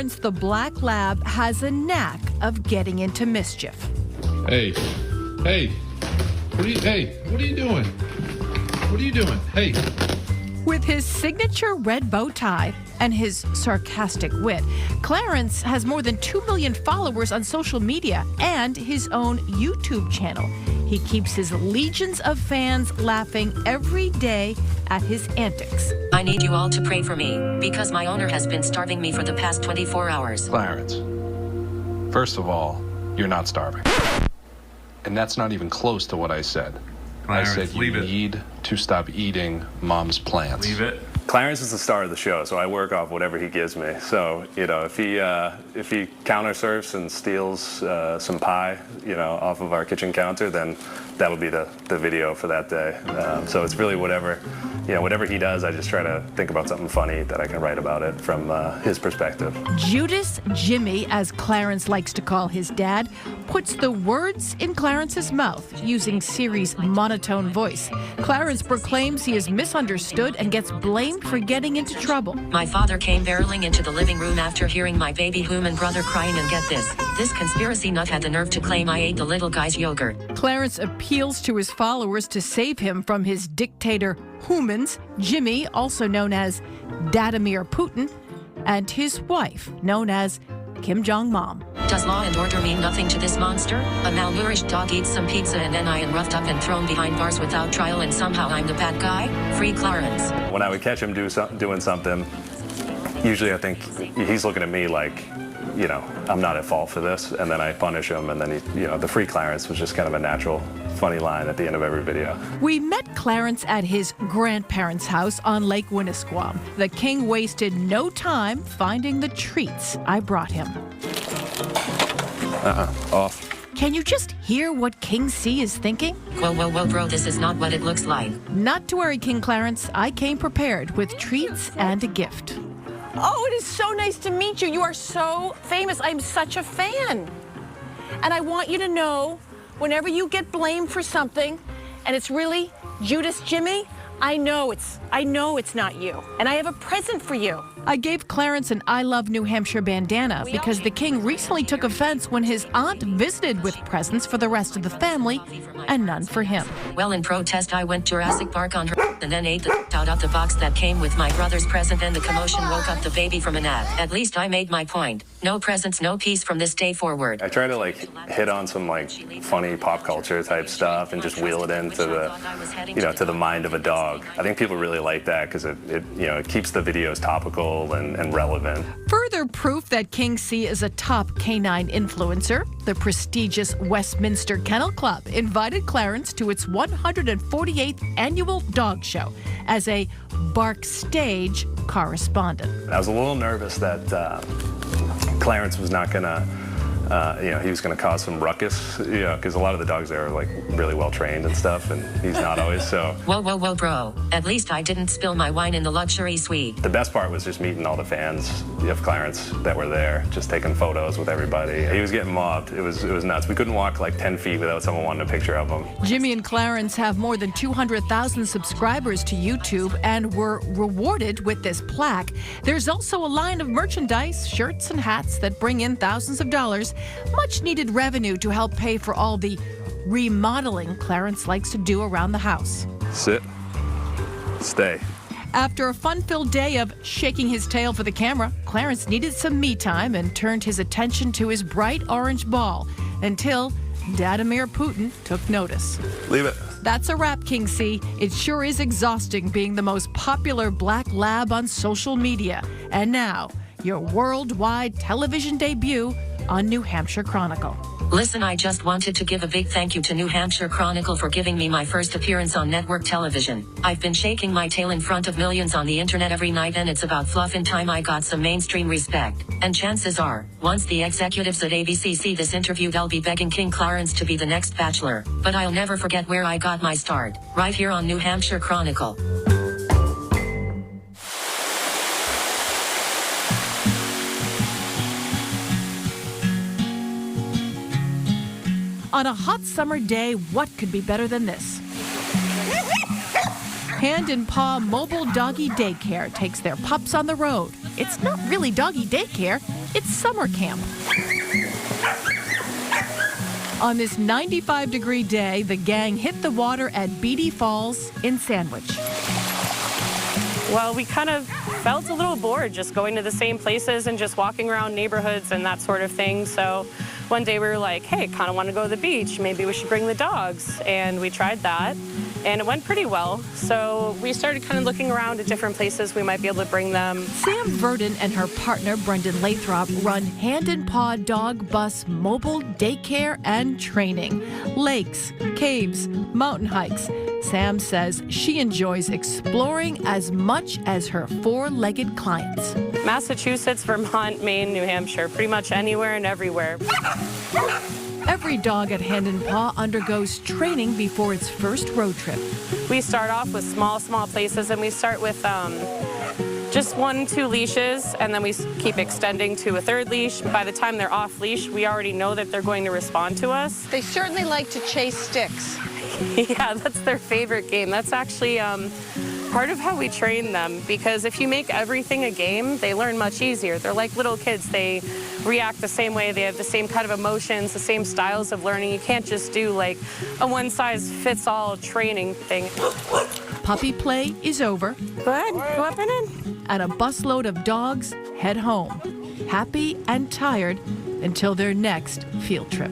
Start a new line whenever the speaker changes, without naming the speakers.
Clarence the Black Lab has a knack of getting into mischief.
Hey, what are you doing? What are you doing? Hey.
With his signature red bow tie and his sarcastic wit, Clarence has more than 2 million followers on social media and his own YouTube channel. He keeps his legions of fans laughing every day at his antics.
I need you all to pray for me, because my owner has been starving me for the past 24 hours.
Clarence, first of all, you're not starving. And that's not even close to what I said.
Clarence,
I said you need to stop eating Mom's plants.
Leave it.
Clarence is the star of the show, so I work off whatever he gives me. So, if he counter-surfs and steals some pie, off of our kitchen counter, then that'll be the video for that day. So it's really whatever he does, I just try to think about something funny that I can write about it from his perspective.
Judas Jimmy, as Clarence likes to call his dad, puts the words in Clarence's mouth using Siri's monotone voice. Clarence proclaims he is misunderstood and gets blamed for getting into trouble.
My father came barreling into the living room after hearing my baby human brother crying, and get this conspiracy nut had the nerve to claim I ate the little guy's yogurt.
Clarence appeals to his followers to save him from his dictator humans, Jimmy, also known as Vladimir Putin, and his wife, known as Kim Jong-mom.
Does law and order mean nothing to this monster? A malnourished dog eats some pizza and then I am roughed up and thrown behind bars without trial, and somehow I'm the bad guy? Free Clarence.
When I would catch him doing something, usually I think he's looking at me like, I'm not at fault for this, and then I punish him, and then the free Clarence was just kind of a natural, funny line at the end of every video.
We met Clarence at his grandparents' house on Lake Winnisquam. The king wasted no time finding the treats I brought him.
Off.
Can you just hear what King C is thinking?
Whoa, bro, this is not what it looks like.
Not to worry, King Clarence. I came prepared with treats and a gift.
Oh, it is so nice to meet you. You are so famous. I'm such a fan. And I want you to know, whenever you get blamed for something, and it's really Judas Jimmy, I know it's not you. And I have a present for you.
I gave Clarence an I Love New Hampshire bandana because the king recently took offense when his aunt visited with presents for the rest of the family and none for him.
Well, in protest, I went Jurassic Park on her and then ate the out of the box that came with my brother's present, and the commotion woke up the baby from a nap. At least I made my point. No presents, no peace from this day forward.
I try to hit on some funny pop culture type stuff and just wheel it into the to the mind of a dog. I think people really like that because it keeps the videos topical and relevant.
Further proof that King C is a top canine influencer, the prestigious Westminster Kennel Club invited Clarence to its 148th annual dog show as a Bark Stage correspondent.
I was a little nervous that Clarence was not going to he was going to cause some ruckus, because a lot of the dogs there are really well trained and stuff, and he's not always. So.
Whoa, bro. At least I didn't spill my wine in the luxury suite.
The best part was just meeting all the fans of Clarence that were there, just taking photos with everybody. He was getting mobbed. It was nuts. We couldn't walk 10 feet without someone wanting a picture of him.
Jimmy and Clarence have more than 200,000 subscribers to YouTube and were rewarded with this plaque. There's also a line of merchandise, shirts and hats that bring in thousands of dollars. Much needed revenue to help pay for all the remodeling Clarence likes to do around the house.
Sit. Stay.
After a fun-filled day of shaking his tail for the camera, Clarence needed some me time and turned his attention to his bright orange ball until Vladimir Putin took notice.
Leave it.
That's a wrap, King C. It sure is exhausting being the most popular black lab on social media. And now, your worldwide television debut on New Hampshire Chronicle.
Listen, I just wanted to give a big thank you to New Hampshire Chronicle for giving me my first appearance on network television. I've been shaking my tail in front of millions on the internet every night, and it's about fluffing time I got some mainstream respect. And chances are, once the executives at ABC see this interview, they'll be begging King Clarence to be the next Bachelor. But I'll never forget where I got my start, right here on New Hampshire Chronicle.
On a hot summer day, what could be better than this? Hand and Paw Mobile Doggy Daycare takes their pups on the road it's not really doggy daycare, it's summer camp. On this 95-degree day, the gang hit the water at Beatty Falls in Sandwich.
Well, we kind of felt a little bored just going to the same places and just walking around neighborhoods and that sort of thing. So one day we were like, hey, kind of want to go to the beach. Maybe we should bring the dogs. And we tried that, and it went pretty well. So we started kind of looking around at different places we might be able to bring them.
Sam Verdon and her partner, Brendan Lathrop, run Hand and Paw Dog Bus mobile daycare and training. Lakes, caves, mountain hikes. Sam says she enjoys exploring as much as her four-legged clients.
Massachusetts, Vermont, Maine, New Hampshire, pretty much anywhere and everywhere.
Every dog at Hand and Paw undergoes training before its first road trip.
We start off with small places, and we start with just 1-2 leashes, and then we keep extending to a third leash. By the time they're off leash, we already know that they're going to respond to us.
They certainly like to chase sticks.
Yeah, that's their favorite game. That's actually part of how we train them, because if you make everything a game, they learn much easier. They're like little kids. They react the same way. They have the same kind of emotions, the same styles of learning. You can't just do like a one-size-fits-all training thing.
Puppy play is over,
Good. Go up and in.
and a busload of dogs head home, happy and tired until their next field trip.